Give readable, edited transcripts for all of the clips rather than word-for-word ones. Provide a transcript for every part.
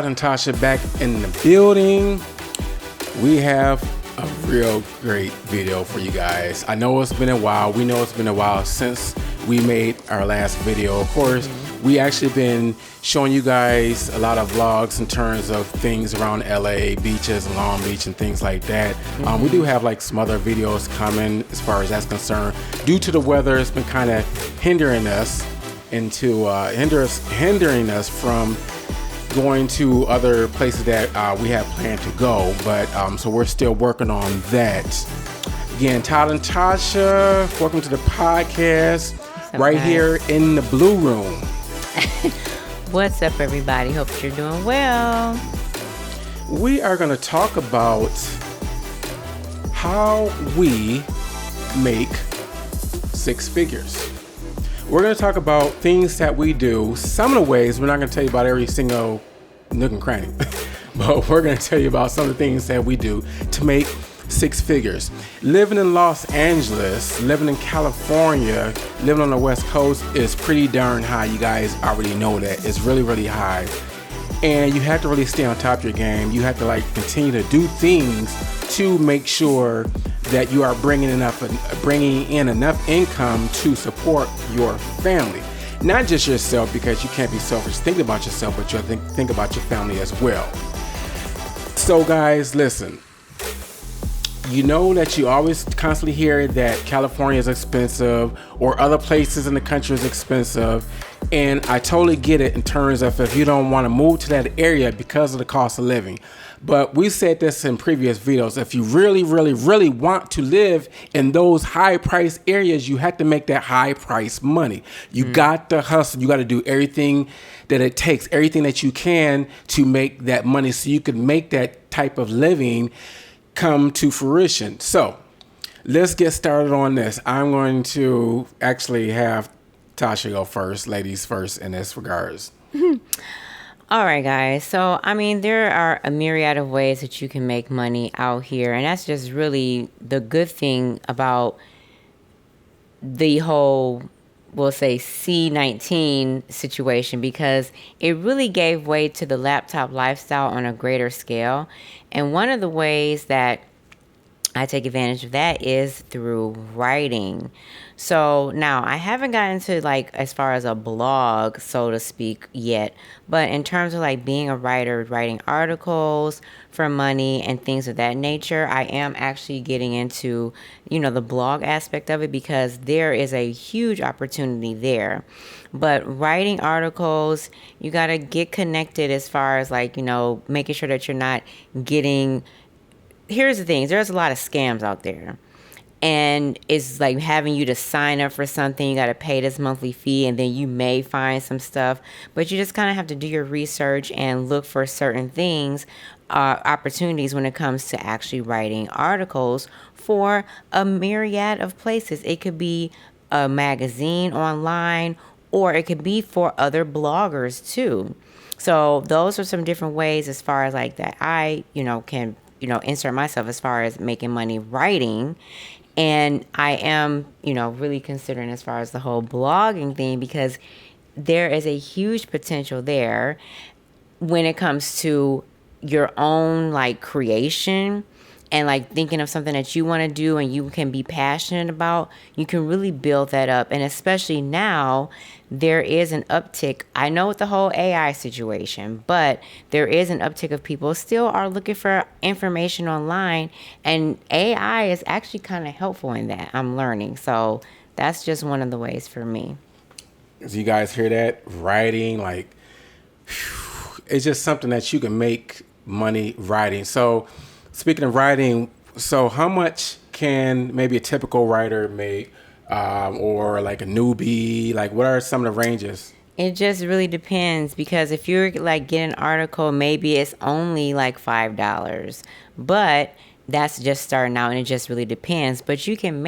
Todd and Tasha back in the building. We have a real great video for you guys. I know it's been a while. We know it's been a while since we made our last video. Of course, we actually been showing you guys a lot of vlogs in terms of things around LA, beaches and Long Beach and things like that. We do have like some other videos coming as far as that's concerned. Due to the weather, it's been kind of hindering us from going to other places that we have planned to go, but so we're still working on that. Again, Todd and Tasha, welcome to the podcast. Right here in the Blue Room. What's up, everybody? Hope you're doing well. We are going to talk about how we make six figures. We're going to talk about things that we do. Some of the ways, we're not going to tell you about every single nook and cranny, but we're going to tell you about some of the things that we do to make six figures. Living in Los Angeles, living in California, living on the West Coast is pretty darn high. You guys already know that. It's really, really high. And you have to really stay on top of your game. You have to continue to do things to make sure that you are bringing in enough income to support your family. Not just yourself, because you can't be selfish thinking about yourself, but you have to think about your family as well. So guys, listen. You know that you always constantly hear that California is expensive or other places in the country is expensive. And I totally get it in terms of if you don't want to move to that area because of the cost of living. But we said this in previous videos. If you really, really, really want to live in those high price areas, you have to make that high price money. You got to hustle. You got to do everything that it takes, everything that you can to make that money so you can make that type of living come to fruition. So let's get started on this. I'm going to actually have Tasha go first, ladies first in this regards. All right, guys. So, there are a myriad of ways that you can make money out here. And that's just really the good thing about the whole, we'll say, C-19 situation, because it really gave way to the laptop lifestyle on a greater scale. And one of the ways that I take advantage of that is through writing. So now I haven't gotten to as far as a blog, so to speak, yet. But in terms of being a writer, writing articles for money and things of that nature, I am actually getting into, the blog aspect of it, because there is a huge opportunity there. But writing articles, you got to get connected as far as making sure that you're not getting. Here's the thing. There's a lot of scams out there. And it's having you to sign up for something. You got to pay this monthly fee, and then you may find some stuff. But you just kind of have to do your research and look for certain things, opportunities when it comes to actually writing articles for a myriad of places. It could be a magazine online, or it could be for other bloggers too. So those are some different ways as far as that I, can insert myself as far as making money writing. And I am, really considering as far as the whole blogging thing, because there is a huge potential there when it comes to your own creation and thinking of something that you want to do and you can be passionate about. You can really build that up. And especially now, there is an uptick. I know with the whole AI situation, but there is an uptick of people still are looking for information online, and AI is actually kind of helpful in that. I'm learning. So that's just one of the ways for me. Do you guys hear that? Writing, it's just something that you can make money writing. So speaking of writing, so how much can maybe a typical writer make, or a newbie? What are some of the ranges? It just really depends, because if you're getting an article, maybe it's only $5, but that's just starting out, and it just really depends. But you can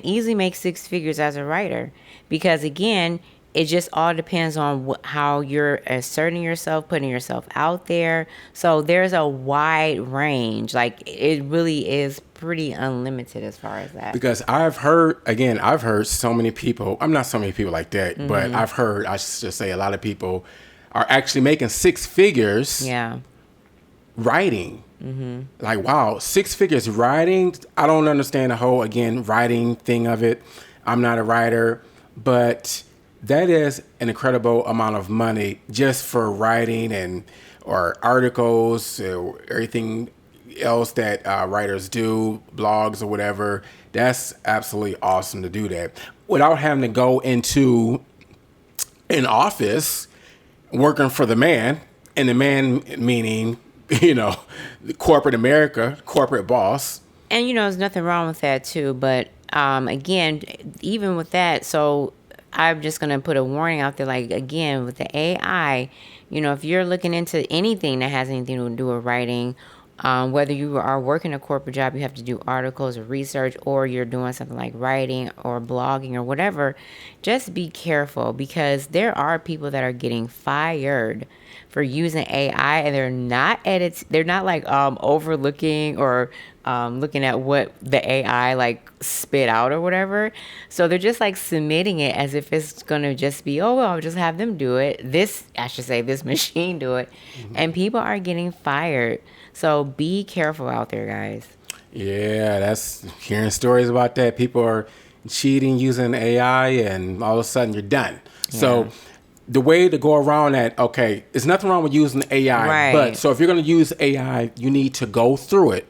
easily make six figures as a writer, because again, it just all depends on how you're asserting yourself, putting yourself out there. So there's a wide range. It really is pretty unlimited as far as that. Because I've heard so many people, I'm not so many people like that, but I've heard, I should say, a lot of people are actually making six figures Yeah. writing. Like, wow, six figures writing. I don't understand the whole, again, writing thing of it. I'm not a writer, but that is an incredible amount of money just for writing and or articles or everything else that writers do, blogs or whatever. That's absolutely awesome to do that without having to go into an office working for the man, and the man meaning, corporate America, corporate boss. And there's nothing wrong with that too. But again, even with that, so I'm just gonna put a warning out there. Like again, with the AI, if you're looking into anything that has anything to do with writing, whether you are working a corporate job, you have to do articles or research, or you're doing something like writing or blogging or whatever, just be careful because there are people that are getting fired for using AI and they're not they're not like overlooking or looking at what the AI like spit out or whatever. So they're just like submitting it as if it's gonna just be, oh well, I'll just have them do it. I should say this machine do it. And people are getting fired. So be careful out there, guys. Yeah, that's hearing stories about that. People are cheating using AI, and all of a sudden you're done. Yeah. So the way to go around that, okay, there's nothing wrong with using AI, Right. but so if you're going to use AI, you need to go through it.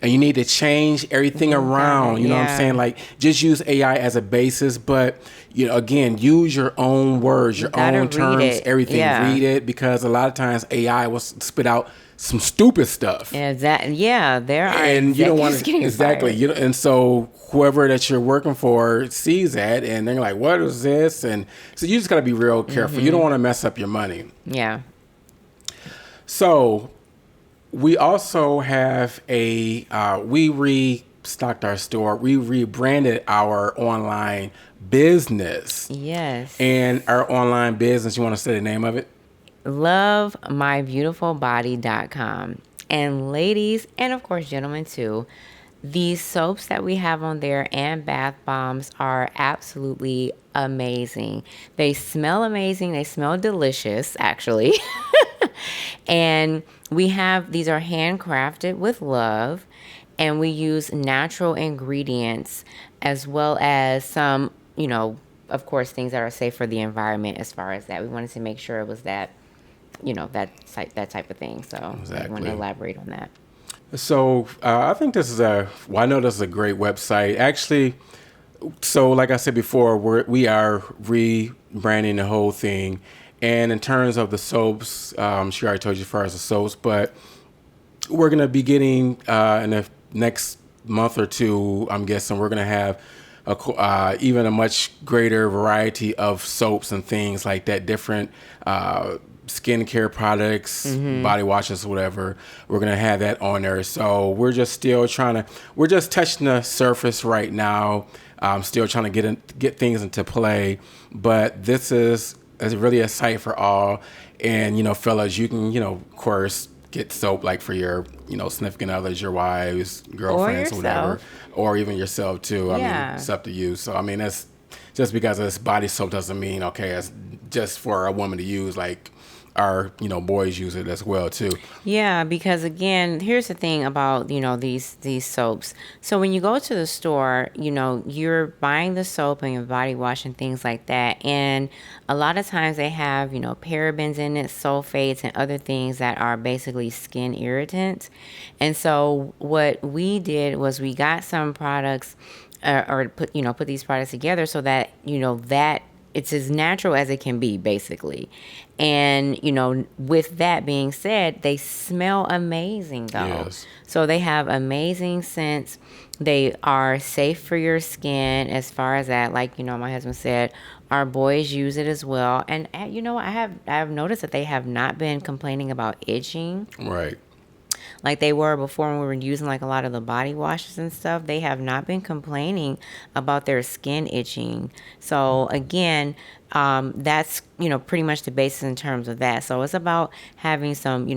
And you need to change everything around. You know what I'm saying? Like, just use AI as a basis, but again, use your own words, your own terms, everything. Yeah. Read it, because a lot of times AI will spit out some stupid stuff. Yeah, there are. And you don't want executives to exactly. getting fired. And so whoever that you're working for sees that, and they're like, "What is this?" And so you just got to be real careful. You don't want to mess up your money. Yeah. So we also have we restocked our store. We rebranded our online business. Yes. And our online business, you want to say the name of it? lovemybeautifulbody.com. And ladies, and of course gentlemen too, these soaps that we have on there and bath bombs are absolutely amazing. They smell amazing. They smell delicious, actually. And these are handcrafted with love, and we use natural ingredients as well as some, of course, things that are safe for the environment as far as that. We wanted to make sure it was that, that type of thing. So Exactly. I want to elaborate on that. So I think I know this is a great website. Actually, so like I said before, we are rebranding the whole thing. And in terms of the soaps, she already told you as far as the soaps, but we're going to be getting in the next month or two, I'm guessing, we're going to have even a much greater variety of soaps and things like that, different skincare products, body washes, whatever. We're going to have that on there. So we're just still we're just touching the surface right now. Still trying to get things into play. But this is really a site for all. And, fellas, you can, of course, get soap like for your, significant others, your wives, girlfriends, or whatever, or even yourself too. I mean, it's up to you. So, I mean, that's just because it's body soap doesn't mean, okay, it's just for a woman to use. Like, our boys use it as well too. Yeah, because again, here's the thing about these soaps. So when you go to the store, you're buying the soap and your body wash and things like that, and a lot of times they have parabens in it, sulfates, and other things that are basically skin irritants. And so what we did was we got some products or put these products together so that that it's as natural as it can be, basically. And, with that being said, they smell amazing, though. Yes. So they have amazing scents. They are safe for your skin as far as that. Like, my husband said, our boys use it as well. And, I have noticed that they have not been complaining about itching. Right. Like they were before when we were using like a lot of the body washes and stuff. They have not been complaining about their skin itching. So again, that's, pretty much the basis in terms of that. So it's about having some,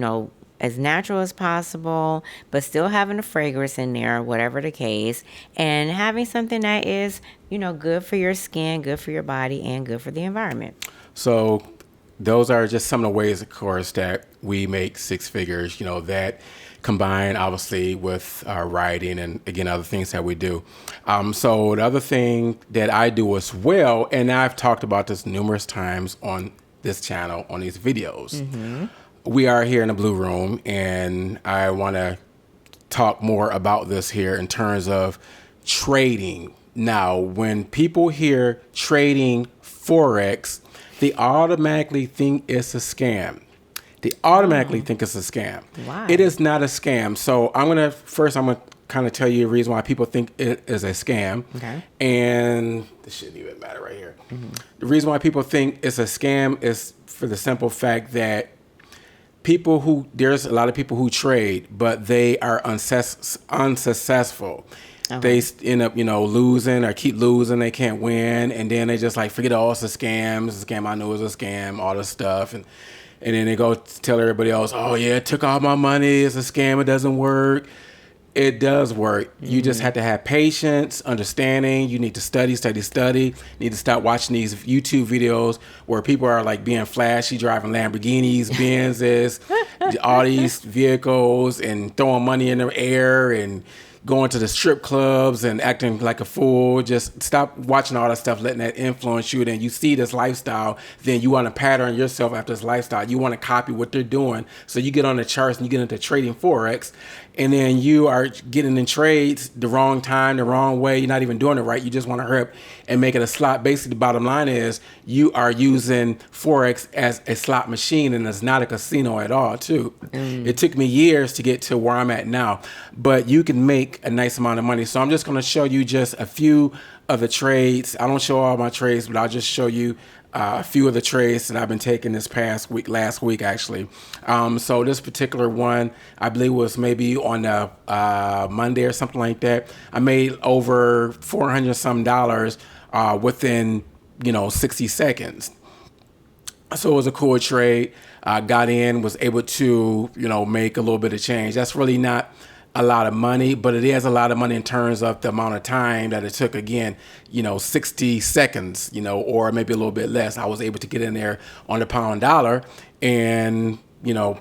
as natural as possible, but still having a fragrance in there, whatever the case, and having something that is, good for your skin, good for your body, and good for the environment. So those are just some of the ways, of course, that we make six figures, that combined obviously with our writing and again, other things that we do. So the other thing that I do as well, and I've talked about this numerous times on this channel, on these videos, we are here in the Blue Room, and I want to talk more about this here in terms of trading. Now, when people hear trading Forex, they automatically think it's a scam. They automatically think it's a scam. Why? It is not a scam. So I'm going to kind of tell you the reason why people think it is a scam. Okay. And this shouldn't even matter right here. The reason why people think it's a scam is for the simple fact that there's a lot of people who trade, but they are unsuccessful. They end up, losing or keep losing. They can't win. And then they just like, forget all it's a scam. It's a scam. I know it's a scam, all this stuff. And then they go tell everybody else, oh yeah, it took all my money. It's a scam. It doesn't work. It does work. You just have to have patience, understanding. You need to study. You need to stop watching these YouTube videos where people are like being flashy, driving Lamborghinis, Benzes, all these vehicles and throwing money in the air and going to the strip clubs and acting like a fool. Just stop watching all that stuff, letting that influence you. Then you see this lifestyle, then you want to pattern yourself after this lifestyle. You want to copy what they're doing. So you get on the charts and you get into trading Forex, and then you are getting in trades the wrong time, the wrong way. You're not even doing it right. You just want to hurry up and make it a slot. Basically, the bottom line is you are using Forex as a slot machine, and it's not a casino at all, too. It took me years to get to where I'm at now, but you can make a nice amount of money. So I'm just going to show you just a few of the trades. I don't show all my trades, but I'll just show you a few of the trades that I've been taking this past week, last week actually. So this particular one, I believe was maybe on a Monday or something like that. I made over $400 some within 60 seconds. So it was a cool trade. Got in, was able to make a little bit of change. That's really not a lot of money, but it is a lot of money in terms of the amount of time that it took. Again, 60 seconds, or maybe a little bit less. I was able to get in there on the pound dollar and,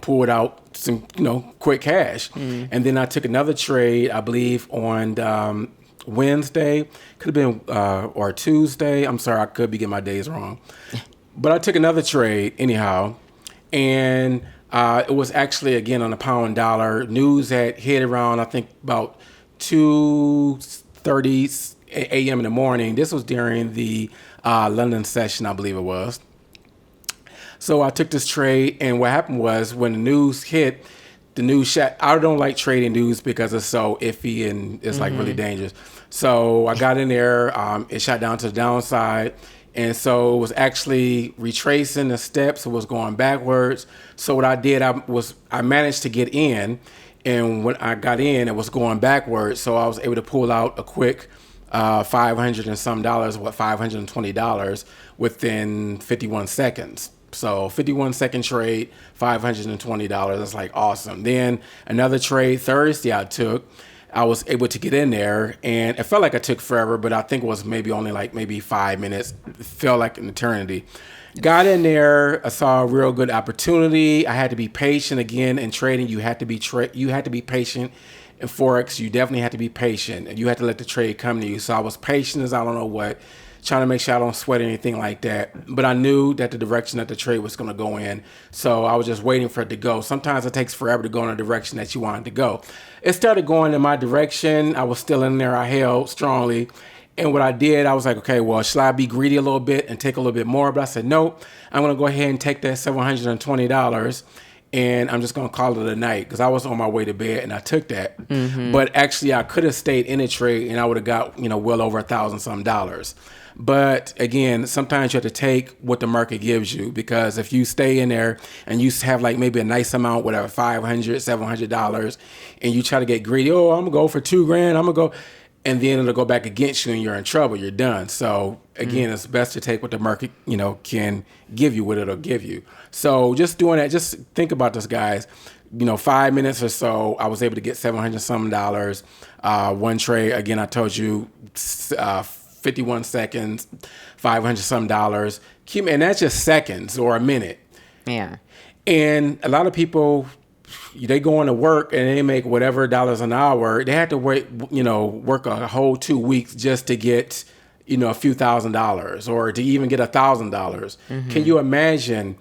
pull out some, quick cash. And then I took another trade, I believe on Wednesday, could have been, or Tuesday. I'm sorry, I could be getting my days wrong. But I took another trade anyhow, and it was actually, again, on the pound dollar. News had hit around, I think, about 2:30 a.m. in the morning. This was during the London session, I believe it was. So I took this trade, and what happened was when the news hit, the news shot. I don't like trading news because it's so iffy and it's like really dangerous. So I got in there. It shot down to the downside. And so it was actually retracing the steps. It was going backwards. So what I did, I managed to get in. And when I got in, it was going backwards. So I was able to pull out a quick $500 and some dollars, $520 within 51 seconds. So 51-second trade, $520. That's like awesome. Then another trade Thursday I was able to get in there, and it felt like it took forever, but I think it was maybe only like maybe 5 minutes. It felt like an eternity. Got in there, I saw a real good opportunity. I had to be patient. Again, in trading, you had to be patient. In Forex, you definitely had to be patient, and you had to let the trade come to you. So I was patient as I don't know what, trying to make sure I don't sweat or anything like that. But I knew that the direction that the trade was going to go in. So I was just waiting for it to go. Sometimes it takes forever to go in a direction that you want it to go. It started going in my direction. I was still in there. I held strongly. And what I did, I was like, okay, well, should I be greedy a little bit and take a little bit more? But I said, nope, I'm going to go ahead and take that $720 and I'm just going to call it a night because I was on my way to bed and I took that. But actually, I could have stayed in the trade and I would have got, well over $1,000 some dollars. But again, sometimes you have to take what the market gives you, because if you stay in there and you have like maybe a nice amount, whatever, $500, $700, and you try to get greedy, oh, I'm gonna go for $2,000, I'm gonna go, and then it'll go back against you and you're in trouble, you're done. So again, it's best to take what the market, can give you, what it'll give you. So just doing that, just think about this, guys. 5 minutes or so, I was able to get $700 some dollars. One trade, again, I told you, 51 seconds, $500 some dollars. And that's just seconds or a minute. Yeah. And a lot of people, they go into work and they make whatever dollars an hour. They have to wait, work a whole 2 weeks just to get, a few $1,000s or to even get $1,000. Can you imagine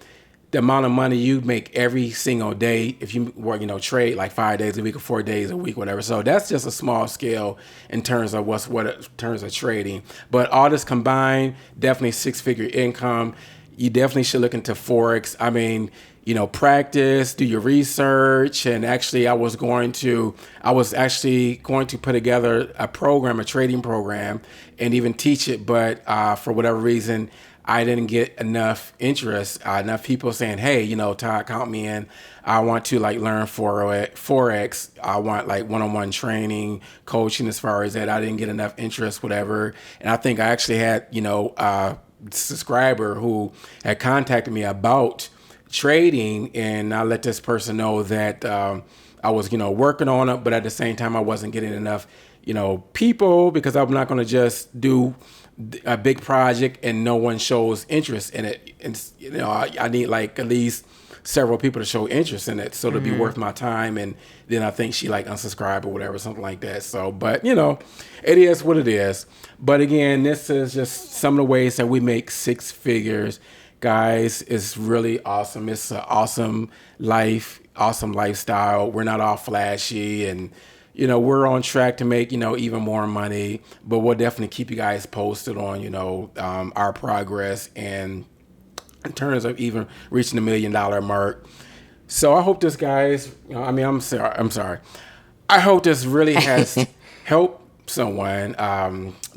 the amount of money you make every single day if you work, trade like 5 days a week or 4 days a week, whatever. So that's just a small scale in terms of in terms of trading. But all this combined, definitely 6-figure income. You definitely should look into Forex. I mean, practice, do your research. And actually, I was actually going to put together a trading program, and even teach it. But for whatever reason, I didn't get enough interest, enough people saying, hey, Todd, count me in. I want to learn Forex. I want one-on-one training, coaching as far as that. I didn't get enough interest, whatever. And I think I actually had, a subscriber who had contacted me about trading, and I let this person know that I was, working on it, but at the same time, I wasn't getting enough, people, because I'm not going to just do a big project and no one shows interest in it. And I need at least several people to show interest in it, so to be worth my time. And then I think she unsubscribed or whatever, something like that. So, but it is what it is. But again, this is just some of the ways that we make 6 figures. Guys, it's really awesome. It's an awesome life, awesome lifestyle. We're not all flashy, and we're on track to make even more money. But we'll definitely keep you guys posted on our progress, and in terms of even reaching the $1 million mark. So I hope this, guys. I'm sorry. I hope this really has helped someone,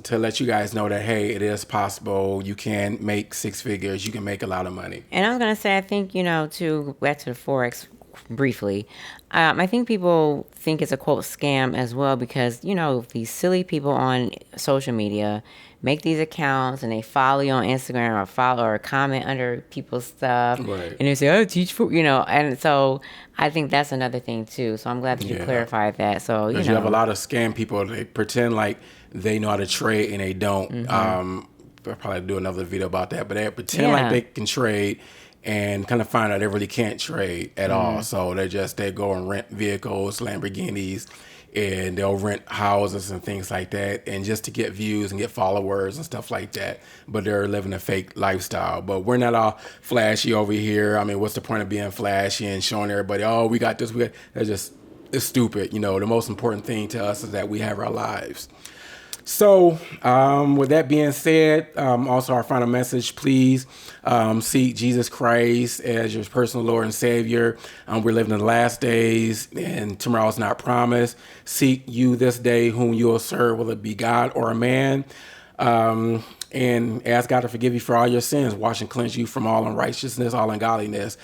to let you guys know that, hey, it is possible. You can make 6 figures. You can make a lot of money. And I was going to say, I think, to back to the Forex briefly, I think people think it's a quote scam as well, because, these silly people on social media make these accounts and they follow you on Instagram or comment under people's stuff. Right. And they say, oh, teach for, and so I think that's another thing too. So I'm glad that you clarified that. So, you have a lot of scam people. They pretend like they know how to trade and they don't. I'll probably do another video about that, but they pretend like they can trade and kind of find out they really can't trade at all. So they go and rent vehicles, Lamborghinis, and they'll rent houses and things like that, and just to get views and get followers and stuff like that. But they're living a fake lifestyle. But we're not all flashy over here. I mean, what's the point of being flashy and showing everybody, oh, we got this, it's stupid. The most important thing to us is that we have our lives. So, with that being said, also our final message, please seek Jesus Christ as your personal Lord and Savior. We're living in the last days, and tomorrow's not promised. Seek you this day whom you will serve, whether it be God or a man. And ask God to forgive you for all your sins, wash and cleanse you from all unrighteousness, all ungodliness.